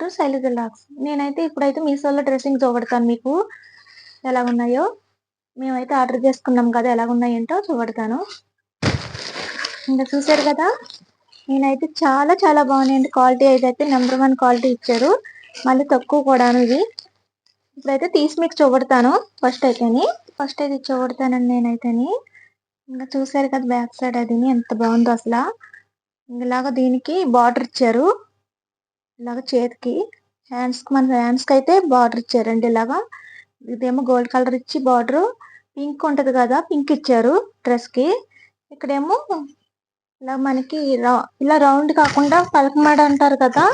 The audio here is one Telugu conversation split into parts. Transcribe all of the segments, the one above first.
టు శైలజ లాక్స్. నేనైతే ఇప్పుడైతే మీషోలో డ్రెస్సింగ్ చూపెడతాను మీకు ఎలాగున్నాయో. మేమైతే ఆర్డర్ చేసుకున్నాం కదా! ఎలాగున్నాయేంటో చూపెడతాను. ఇంక చూసారు కదా! నేనైతే చాలా చాలా బాగున్నాయండి. క్వాలిటీ అయితే నంబర్ 1 క్వాలిటీ ఇచ్చారు. మళ్ళీ తక్కువ కూడాను ఇవి. ఇప్పుడైతే తీసి మీకు చూపెడతాను. ఫస్ట్ అయితే ఇది చూపెడతానండి నేనైతేని. ఇంక చూసారు కదా బ్యాక్ సైడ్ అదిని ఎంత బాగుందో అసల. ఇలాగ దీనికి బార్డర్ ఇచ్చారు. ఇలాగ చేతికి మన హ్యాండ్స్కి అయితే బార్డర్ ఇచ్చారండి ఇలాగా. ఇదేమో గోల్డ్ కలర్ ఇచ్చి బార్డర్ పింక్ ఉంటది కదా, పింక్ ఇచ్చారు డ్రెస్ కి. ఇక్కడేమో ఇలా మనకి ఇలా రౌండ్ కాకుండా పలకమాడ అంటారు కదా,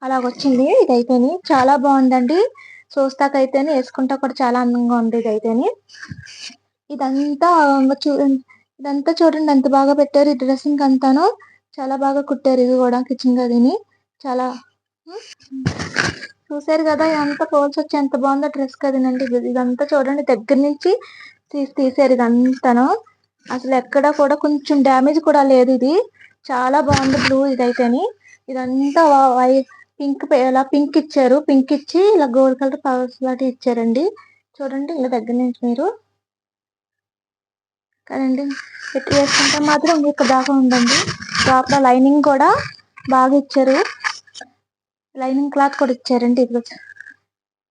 అలాగొచ్చింది. ఇదైతేని చాలా బాగుందండి. చూస్తాకైతేని వేసుకుంటా కూడా చాలా అందంగా ఉంది. ఇదైతేని ఇదంతా ఇదంతా చూడండి ఎంత బాగా పెట్టారు. ఈ డ్రెస్సింగ్ అంతాను చాలా బాగా కుట్టారు. ఇది కూడా కిచెన్ గదిని చాలా చూసారు కదా, ఎంత పోల్స్ వచ్చి ఎంత బాగుందో డ్రెస్ కదనండి. ఇదంతా చూడండి దగ్గర నుంచి తీసారు ఇదంతాను. అసలు ఎక్కడ కూడా కొంచెం డ్యామేజ్ కూడా లేదు. ఇది చాలా బాగుంది. బ్లూ ఇదైతేని ఇదంతా పింక్, ఇలా పింక్ ఇచ్చారు. పింక్ ఇచ్చి ఇలా గోల్డ్ కలర్ ఫ్లవర్స్ లాంటివి ఇచ్చారండి. చూడండి ఇలా దగ్గర నుంచి మీరు కదండి. పెట్టి వేసుకుంటే మాత్రం ఇక్కడ దాకా ఉందండి. లోపల లైనింగ్ కూడా బాగా ఇచ్చారు. లైనింగ్ క్లాత్ కూడా ఇచ్చారండి.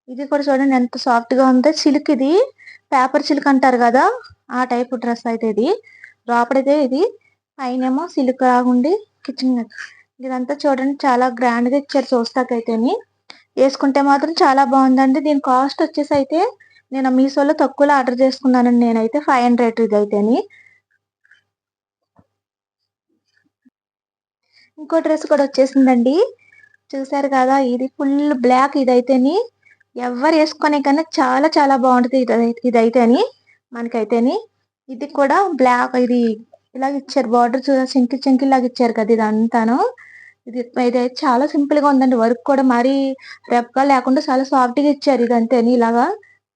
ఇది కూడా చూడండి ఎంత సాఫ్ట్ గా ఉందో. సిల్క్ ఇది, పేపర్ సిల్క్ అంటారు కదా, ఆ టైప్ డ్రెస్ అయితే ఇది. లోపలైతే ఇది పైనేమో సిల్క్ లాగుండి కిచెన్. ఇదంతా చూడండి చాలా గ్రాండ్ గా ఇచ్చారు. చూస్తాకైతేని వేసుకుంటే మాత్రం చాలా బాగుందండి. దీని కాస్ట్ వచ్చేసి అయితే నేను మీషోలో తక్కువలో ఆర్డర్ చేసుకున్నానండి. నేనైతే 500 ఇది అయితేని. ఇంకో డ్రెస్ కూడా వచ్చేసిందండి. చూసారు కదా, ఇది ఫుల్ బ్లాక్. ఇదైతేని ఎవరు వేసుకునే కన్నా చాలా చాలా బాగుంటది. ఇదైతేని మనకైతేని ఇది కూడా బ్లాక్. ఇది ఇలాగ ఇచ్చారు బార్డర్ చెంకి చెంకి లాగా ఇచ్చారు కదా ఇదంతాను. ఇదైతే చాలా సింపుల్ గా ఉందండి. వర్క్ కూడా మరీ రెప్గా లేకుండా చాలా సాఫ్ట్ గా ఇచ్చారు. ఇదంతేని ఇలాగా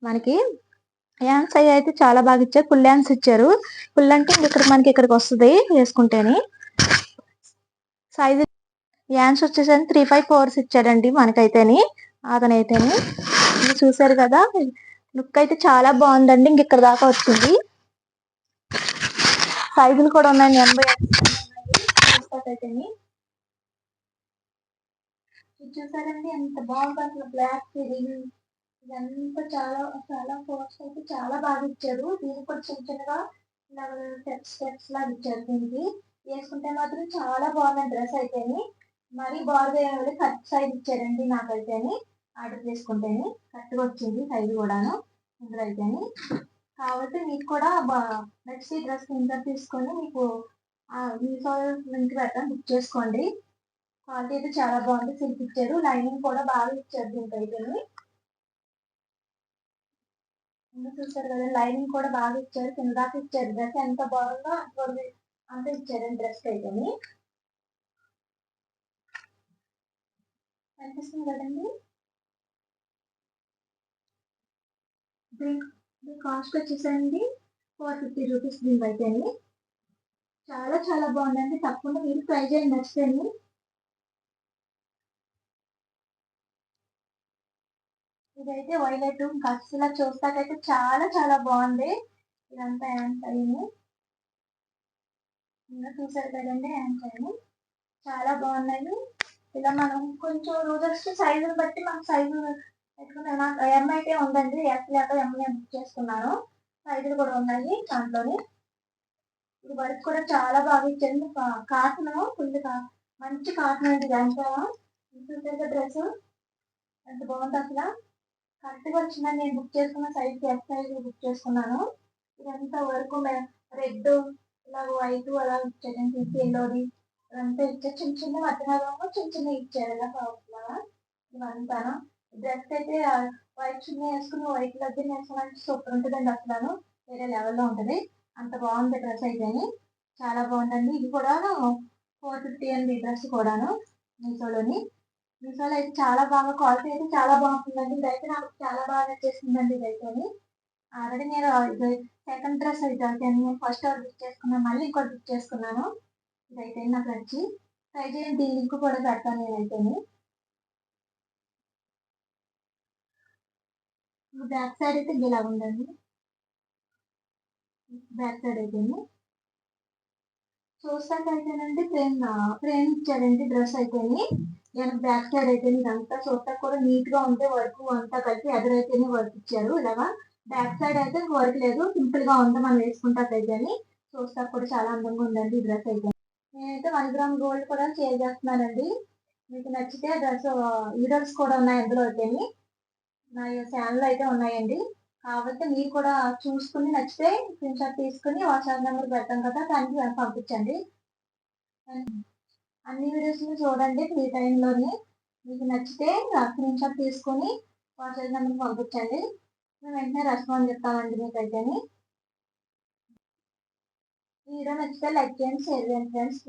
మనకి హ్యాండ్స్ అవి అయితే చాలా బాగా ఇచ్చారు. ఫుల్ హ్యాండ్స్ ఇచ్చారు. ఫుల్ అంటే ఇక్కడ మనకి ఇక్కడికి వస్తుంది వేసుకుంటేని. సైజ్ హ్యాండ్స్ వచ్చేసరికి 3/4 ఇచ్చాడండి మనకైతేని. అతనైతేని ఇది చూసారు కదా, లుక్ అయితే చాలా బాగుందండి. ఇంక ఇక్కడ దాకా వచ్చింది. సైజులు కూడా ఉన్నాయి. 80 చూసారండి ఎంత బాగుంది అసలు. బ్లాక్ ఇదంతా చాలా చాలా ఫోర్స్ అయితే చాలా బాగా ఇచ్చారు. దీనికి కూడా చిన్న చిన్నగా స్టెప్స్ లాగా ఇచ్చారు. దీనికి వేసుకుంటే మాత్రం చాలా బాగుంది డ్రెస్ అయితేని. మరీ బాగా కట్ సైజ్ ఇచ్చారండి నాకైతేని. ఆర్డర్ చేసుకుంటేని కరెక్ట్గా వచ్చింది సైజు కూడాను ఇందులో అయితేని. కాబట్టి మీకు కూడా నెక్స్ట్ ఈ డ్రెస్ ఇంటర్ తీసుకొని మీకు మీషో లింక్ పెడతాను, బుక్ చేసుకోండి. క్వాలిటీ అయితే చాలా బాగుంది. సిల్క్ ఇచ్చారు. లైనింగ్ కూడా బాగా ఇచ్చారు దీనికైతేని. చూసారు కదా, లైనింగ్ కూడా బాగా ఇచ్చారు. కింద దాకా ఇచ్చారు. డ్రెస్ ఎంత బాగుందో అంత ఇచ్చారండి డ్రెస్ అయితేని. కనిపిస్తుంది కదండి. దీని కాస్ట్ వచ్చేసండి 450 రూపీస్ దీనికైతేని. చాలా చాలా బాగుందండి. తప్పకుండా మీరు ట్రై చేయండి నచ్చితేని. ఇదైతే వైలెట్ అసలు చూస్తాకైతే చాలా చాలా బాగుంది. ఇదంతా హ్యాండ్స్ అయ్యింది. ఇంకా చూసారు కదండి హ్యాండ్స్ అయ్యి చాలా బాగున్నాయి. ఇలా మనం కొంచెం రోజర్స్ సైజుని బట్టి మనం సైజు పెట్టుకున్నాను. ఎం అయితే ఉందండి. ఎస్ లేక ఎం బుక్ చేసుకున్నాను. సైజులు కూడా ఉన్నాయి దాంట్లోని. ఇది వర్క్ కూడా చాలా బాగా ఇచ్చారు. కాటన్ ఫుల్ మంచి కాటన్ అండి. ఇదంతా చూసారు డ్రెస్ ఎంత బాగుంది అసలు. కరెక్ట్గా వచ్చిందని నేను బుక్ చేసుకున్న సైజ్ ఎస్ సైజ్ బుక్ చేసుకున్నాను. ఇదంతా వర్క్ రెడ్ ఇలా వైట్ అలా ఇచ్చారండి. ఎల్లోది ఇదంతా ఇచ్చారు. చిన్న చిన్న మధ్యలో చిన్న చిన్న ఇచ్చారు ఇలా కావాల్సిన ఇవంతా. డ్రెస్ అయితే వైట్ చున్నీ వేసుకుని వైట్ లెగ్గిన్ వేసుకోవడానికి సూపర్ ఉంటుందండి. అసలు వేరే లెవెల్లో ఉంటుంది. అంత బాగుంది డ్రెస్ అయితేని. చాలా బాగుంటుంది. ఇది కూడా 450 అండి డ్రెస్ కూడాను. మీషోలో అయితే చాలా బాగా క్వాలిటీ అయితే చాలా బాగుంటుందండి. ఇదైతే నాకు చాలా బాగా నచ్చేసిందండి. ఇదైతే ఆల్రెడీ నేను సెకండ్ డ్రెస్ అయితే నేను ఫస్ట్ బుక్ చేసుకున్నాను. మళ్ళీ ఇంకోటి బుక్ చేసుకున్నాను. ఇదైతే నాకు నచ్చి ట్రై చేయండి. దీని లింక్ కూడా పెడతాను నేనైతే. బ్యాక్ సైడ్ అయితే ఇలా ఉందండి. బ్యాక్ సైడ్ అయితే చూస్తాకైతేనండి ఫ్రేమ్ ఇచ్చాడండి డ్రెస్ అయితేని. నేను బ్యాక్ సైడ్ అయితే ఇదంతా చూస్తాక కూడా నీట్ గా ఉంటే వర్క్ అంతా కలిపి ఎదురైతేనే వర్క్ ఇచ్చారు ఇలాగా. బ్యాక్ సైడ్ అయితే వర్క్ లేదు, సింపుల్ గా ఉంది మనం వేసుకుంటాకైతేని. చూస్తాక కూడా చాలా అందంగా ఉందండి డ్రెస్ అయితే. నేనైతే 1 గ్రామ్ గోల్డ్ కూడా షేర్ చేస్తున్నానండి. మీకు నచ్చితే డ్రెస్ వీడియోస్ కూడా ఉన్నాయి అందులో అయితేని. నా ఛానల్ అయితే ఉన్నాయండి. కాబట్టి మీరు కూడా చూసుకుని నచ్చితే స్క్రీన్ షాట్ తీసుకుని వాట్సాప్ నెంబర్ పెడతాం కదా, దానికి పంపించండి. అన్ని వీడియోస్ చూడండి ఫ్రీ టైంలోని. మీకు నచ్చితే స్క్రీన్ షాట్ తీసుకొని వాట్సాప్ నెంబర్ పంపించండి, మేము వెంటనే రెస్పాన్స్ చెప్తామండి మీకైతే. ఈ వీడియో నచ్చితే లైక్ చేయండి, షేర్ చేయండి ఫ్రెండ్స్.